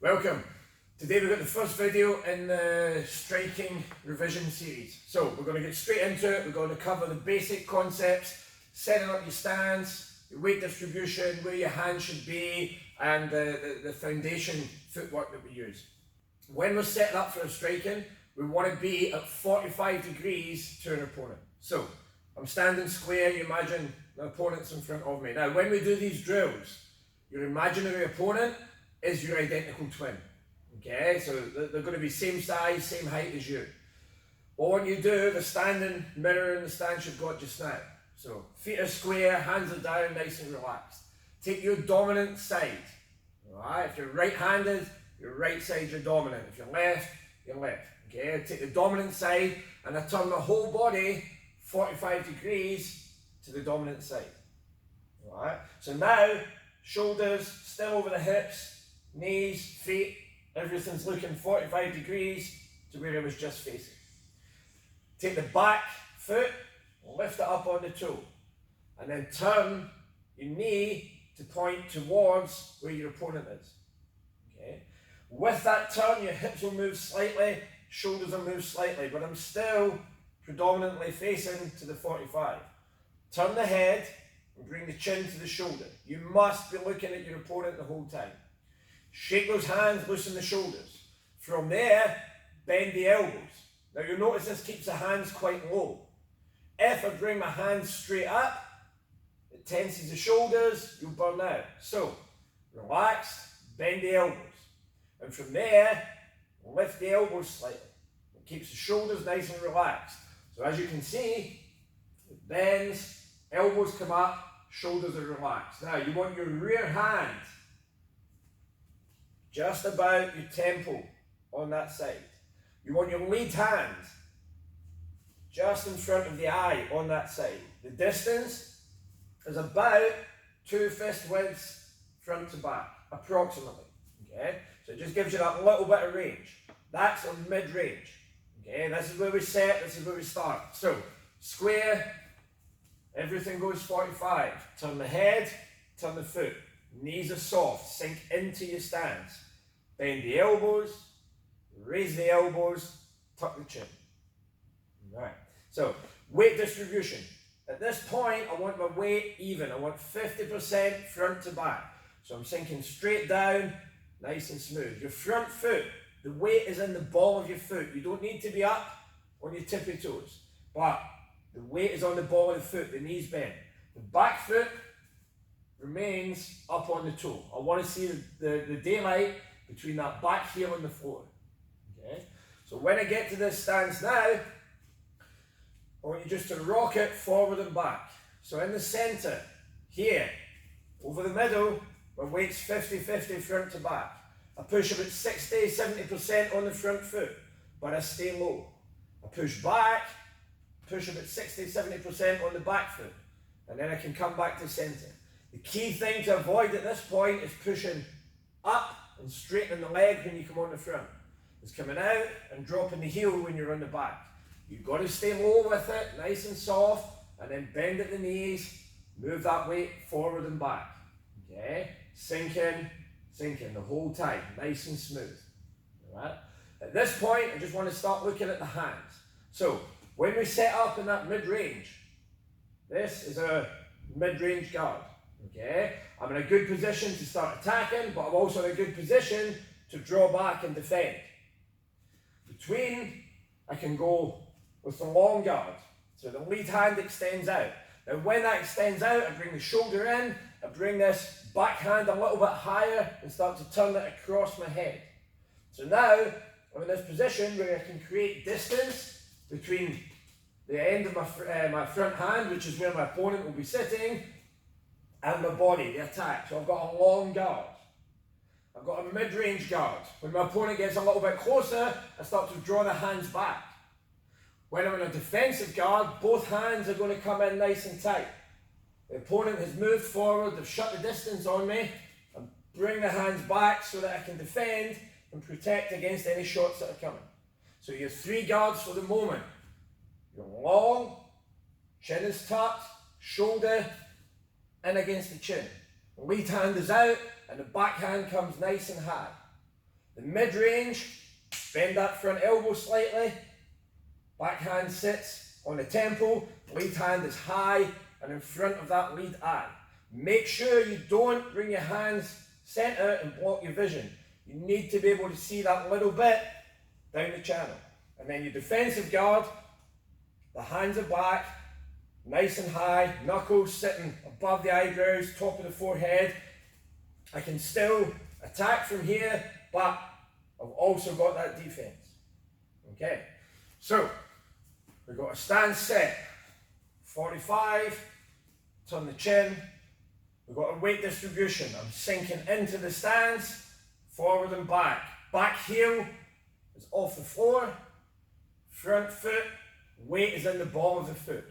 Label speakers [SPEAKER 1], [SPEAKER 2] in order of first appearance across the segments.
[SPEAKER 1] Welcome. Today we've got the first video in the striking revision series. So we're going to get straight into it. We're going to cover the basic concepts, setting up your stance, your weight distribution, where your hand should be, and the foundation footwork that we use. When we're setting up for a striking, we want to be at 45 degrees to an opponent. So I'm standing square, you imagine the opponent's in front of me. Now when we do these drills, your imaginary opponent is your identical twin. Okay, so they're going to be same size, same height as you. But what you do, the standing mirror in the stance you've got just now. So feet are square, hands are down, nice and relaxed. Take your dominant side. Alright, if you're right-handed, your right side your dominant. If you're left, your left. Okay, take the dominant side and I turn the whole body 45 degrees to the dominant side. Alright, so now shoulders still over the hips, knees, feet, everything's looking 45 degrees to where it was just facing. Take the back foot, lift it up on the toe, and then turn your knee to point towards where your opponent is. Okay. With that turn, your hips will move slightly, shoulders will move slightly, but I'm still predominantly facing to the 45. Turn the head and bring the chin to the shoulder. You must be looking at your opponent the whole time. Shake those hands, loosen the shoulders. From there, bend the elbows. Now you'll notice this keeps the hands quite low. If I bring my hands straight up, it tenses the shoulders, you'll burn out. So, relax, bend the elbows. And from there, lift the elbows slightly. It keeps the shoulders nice and relaxed. So as you can see, it bends, elbows come up, shoulders are relaxed. Now you want your rear hand just about your temple on that side. You want your lead hand just in front of the eye on that side. The distance is about 2 fist widths front to back, approximately. Okay, so it just gives you that little bit of range. That's on mid-range. Okay, this is where we set, this is where we start. So, square, everything goes 45. Turn the head, turn the foot. Knees are soft, sink into your stance. Bend the elbows, raise the elbows, tuck the chin. Alright, so weight distribution. At this point, I want my weight even. I want 50% front to back. So I'm sinking straight down, nice and smooth. Your front foot, the weight is in the ball of your foot. You don't need to be up on your tippy toes, but the weight is on the ball of the foot, the knees bent. The back foot remains up on the toe. I want to see the daylight between that back heel and the floor. Okay? So when I get to this stance now, I want you just to rock it forward and back. So in the center, here, over the middle, my weight's 50-50 front to back. I push about 60-70% on the front foot, but I stay low. I push back, push about 60-70% on the back foot, and then I can come back to center. The key thing to avoid at this point is pushing up and straightening the leg when you come on the front. It's coming out and dropping the heel when you're on the back. You've got to stay low with it, nice and soft, and then bend at the knees, move that weight forward and back. Okay? Sink in the whole time, nice and smooth. Alright? At this point, I just want to start looking at the hands. So, when we set up in that mid-range, this is a mid-range guard. Okay, I'm in a good position to start attacking, but I'm also in a good position to draw back and defend. Between, I can go with the long guard. So the lead hand extends out. Now when that extends out, I bring the shoulder in, I bring this back hand a little bit higher and start to turn it across my head. So now, I'm in this position where I can create distance between the end of my front hand, which is where my opponent will be sitting, and my body, the attack. So I've got a long guard. I've got a mid-range guard. When my opponent gets a little bit closer, I start to draw the hands back. When I'm in a defensive guard, both hands are going to come in nice and tight. The opponent has moved forward, they've shut the distance on me, and bring the hands back so that I can defend and protect against any shots that are coming. So you have 3 guards for the moment. You're long, chin is tucked, shoulder in against the chin. The lead hand is out and the back hand comes nice and high. The mid-range, bend that front elbow slightly, back hand sits on the temple, lead hand is high and in front of that lead eye. Make sure you don't bring your hands center and block your vision. You need to be able to see that little bit down the channel. And then your defensive guard, the hands are back, nice and high, knuckles sitting above the eyebrows, top of the forehead. I can still attack from here, but I've also got that defense. Okay, so we've got a stance set, 45, turn the chin. We've got a weight distribution. I'm sinking into the stance, forward and back. Back heel is off the floor, front foot, weight is in the ball of the foot.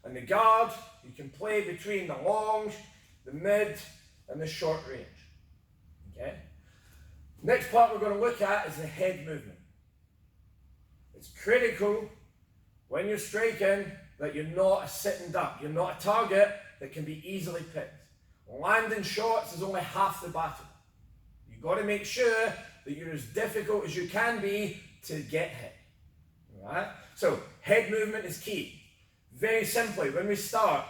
[SPEAKER 1] And the guard, you can play between the long, the mid, and the short range. Okay? Next part we're going to look at is the head movement. It's critical when you're striking that you're not a sitting duck. You're not a target that can be easily picked. Landing shots is only half the battle. You've got to make sure that you're as difficult as you can be to get hit. Alright? So, head movement is key. Very simply, when we start,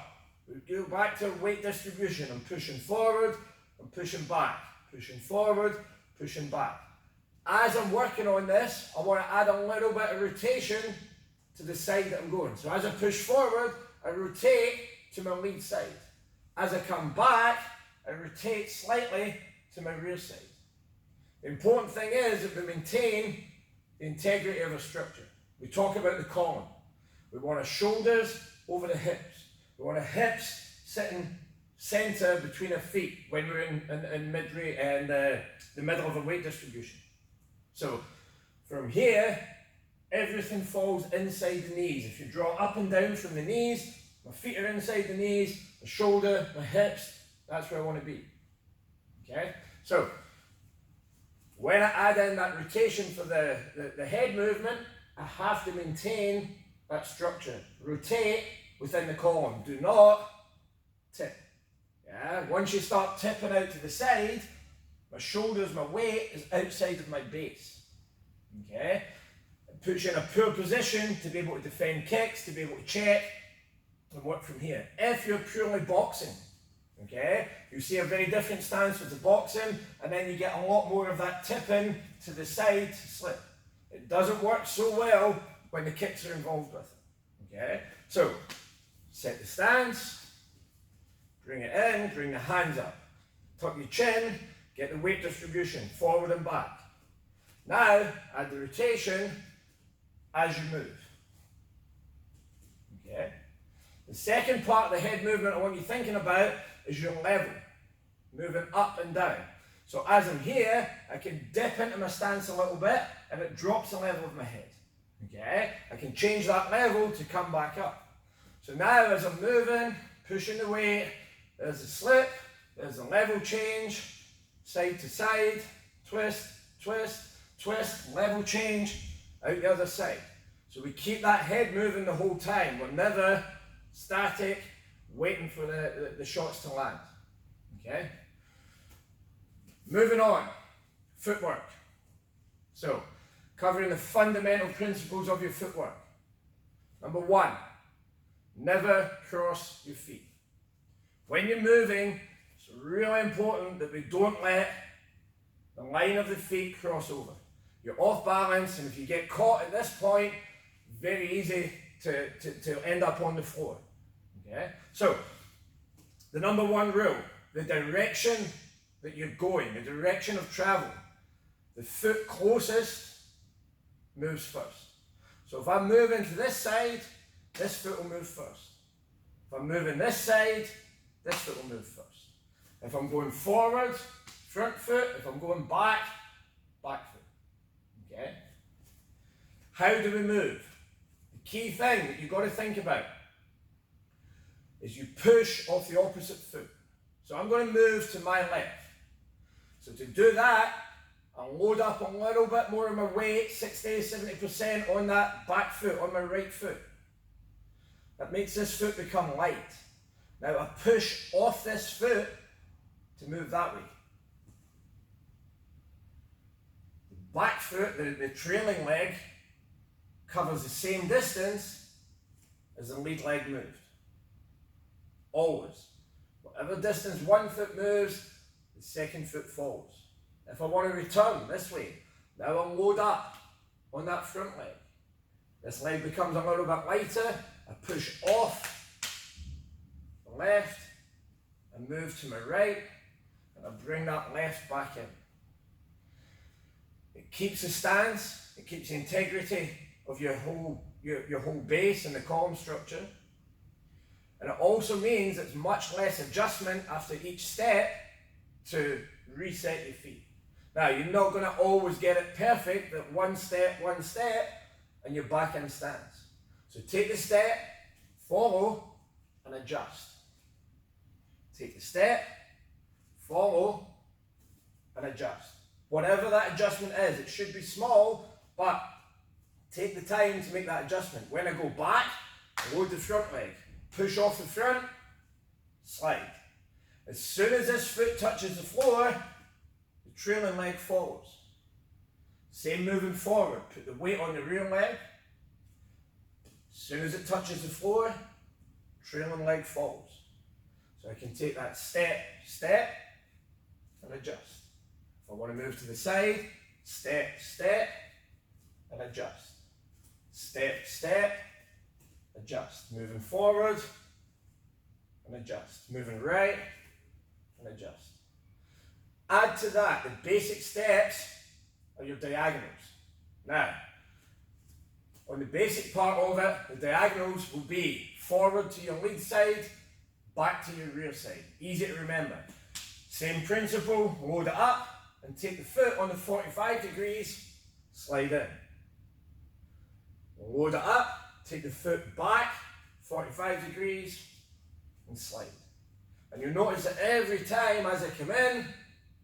[SPEAKER 1] we go back to weight distribution. I'm pushing forward, I'm pushing back. Pushing forward, pushing back. As I'm working on this, I want to add a little bit of rotation to the side that I'm going. So as I push forward, I rotate to my lead side. As I come back, I rotate slightly to my rear side. The important thing is that we maintain the integrity of our structure. We talk about the column. We want our shoulders over the hips. We want our hips sitting center between our feet when we're in mid-range and the middle of a weight distribution. So from here, everything falls inside the knees. If you draw up and down from the knees, my feet are inside the knees, the shoulder, my hips, that's where I want to be. Okay? So, when I add in that rotation for the head movement, I have to maintain that structure. Rotate within the column. Do not tip. Yeah? Once you start tipping out to the side, my shoulders, my weight is outside of my base. Okay? It puts you in a poor position to be able to defend kicks, to be able to check, and work from here. If you're purely boxing, okay, you see a very different stance with the boxing, and then you get a lot more of that tipping to the side to slip. It doesn't work so well when the kicks are involved with it. Okay, so set the stance, bring it in, bring the hands up, tuck your chin, get the weight distribution forward and back. Now add the rotation as you move. Okay. The second part of the head movement I want you thinking about is your level, moving up and down. So as I'm here, I can dip into my stance a little bit and it drops the level of my head. Okay? I can change that level to come back up. So now as I'm moving, pushing the weight, there's a slip, there's a level change, side to side, twist, twist, twist, level change, out the other side. So we keep that head moving the whole time. We're never static, waiting for the shots to land. Okay? Moving on, footwork. So, covering the fundamental principles of your footwork. Number one, never cross your feet. When you're moving, it's really important that we don't let the line of the feet cross over. You're off balance, and if you get caught at this point, very easy to end up on the floor. Okay? So, the number one rule, the direction that you're going, the direction of travel, the foot closest moves first. So if I'm moving to this side, this foot will move first. If I'm moving this side, this foot will move first. If I'm going forward, front foot. If I'm going back, back foot. Okay? How do we move? The key thing that you've got to think about is you push off the opposite foot. So I'm going to move to my left. So to do that, I'll load up a little bit more of my weight, 60-70% on that back foot, on my right foot. That makes this foot become light. Now I push off this foot to move that way. The back foot, the trailing leg, covers the same distance as the lead leg moved. Always. Whatever distance one foot moves, the second foot follows. If I want to return this way, now I'll load up on that front leg. This leg becomes a little bit lighter. I push off the left and move to my right, and I bring that left back in. It keeps the stance, it keeps the integrity of your whole base and the column structure. And it also means it's much less adjustment after each step to reset your feet. Now, you're not going to always get it perfect, that one step, and you're back in stance. So take the step, follow, and adjust. Take the step, follow, and adjust. Whatever that adjustment is, it should be small, but take the time to make that adjustment. When I go back, I load the front leg, push off the front, slide. As soon as this foot touches the floor, the trailing leg follows. Same moving forward, put the weight on the rear leg. As soon as it touches the floor, trailing leg follows. So I can take that step, and adjust. If I want to move to the side, step, and adjust. Step, adjust. Moving forward, and adjust. Moving right, and adjust. Add to that, the basic steps are your diagonals. Now, on the basic part of it, the diagonals will be forward to your lead side, back to your rear side. Easy to remember. Same principle, load it up and take the foot on the 45 degrees, slide in. Load it up, take the foot back, 45 degrees, and slide. And you'll notice that every time as I come in,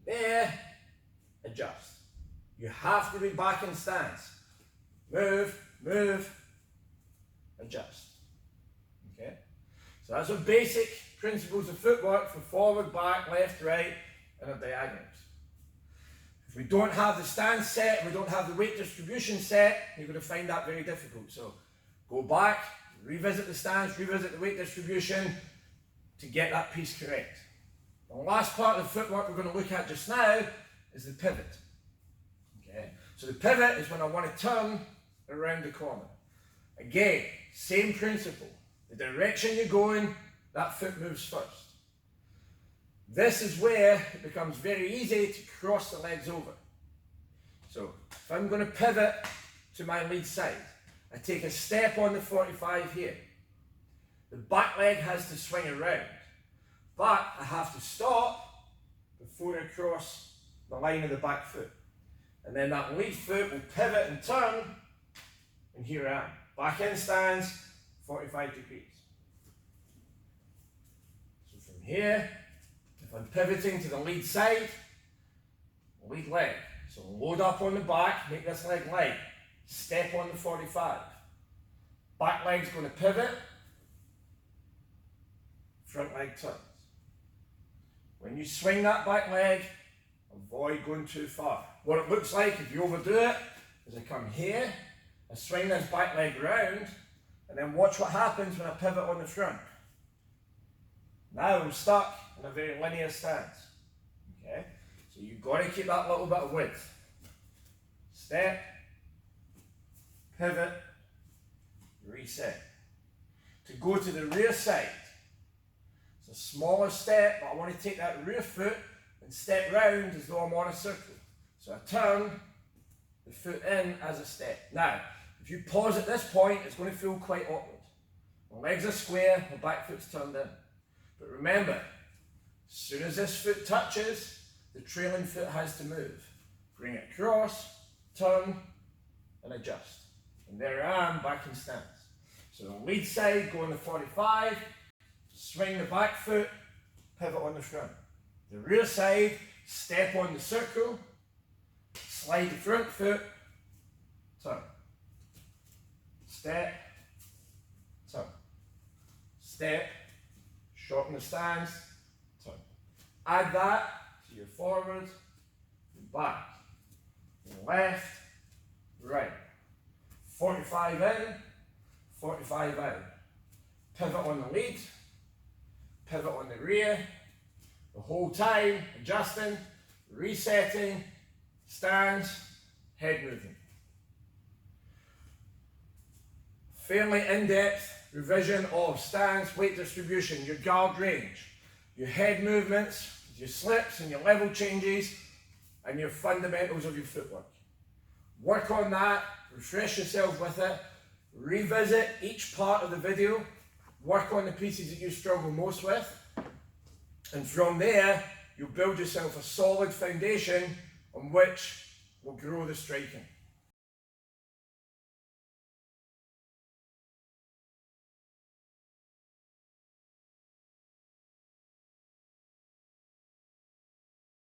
[SPEAKER 1] there, adjust. You have to be back in stance. Move, adjust. Okay? So that's our basic principles of footwork for forward, back, left, right, and our diagonals. If we don't have the stance set, we don't have the weight distribution set, you're going to find that very difficult. So go back, revisit the stance, revisit the weight distribution to get that piece correct. The last part of the footwork we're going to look at just now is the pivot. Okay? So the pivot is when I want to turn around the corner. Again, same principle. The direction you're going, that foot moves first. This is where it becomes very easy to cross the legs over. So if I'm going to pivot to my lead side, I take a step on the 45 here. The back leg has to swing around, but I have to stop before I cross the line of the back foot. And then that lead foot will pivot and turn, and here I am. Back in stance, 45 degrees. So from here, if I'm pivoting to the lead side, lead leg. So load up on the back, make this leg light. Step on the 45. Back leg's going to pivot, front leg turns. When you swing that back leg, avoid going too far. What it looks like if you overdo it is I come here, I swing this back leg round, and then watch what happens when I pivot on the front. Now I'm stuck in a very linear stance. Okay? So you've got to keep that little bit of width. Step, pivot, reset. To go to the rear side, it's a smaller step, but I want to take that rear foot and step round as though I'm on a circle. So I turn the foot in as a step. Now, if you pause at this point, it's going to feel quite awkward. My legs are square, my back foot's turned in. But remember, as soon as this foot touches, the trailing foot has to move. Bring it across, turn, and adjust. And there I am, back in stance. So the lead side, go on the 45, swing the back foot, pivot on the front. The rear side, step on the circle, slide the front foot, turn. Step, turn. Step, shorten the stance, turn. Add that to your forward, your back, your left, right. 45 in, 45 out. Pivot on the lead, pivot on the rear, the whole time, adjusting, resetting, stance, head movement. Fairly in-depth revision of stance, weight distribution, your guard range, your head movements, your slips and your level changes, and your fundamentals of your footwork. Work on that, refresh yourself with it, revisit each part of the video, work on the pieces that you struggle most with, and from there, you'll build yourself a solid foundation on which will grow the striking.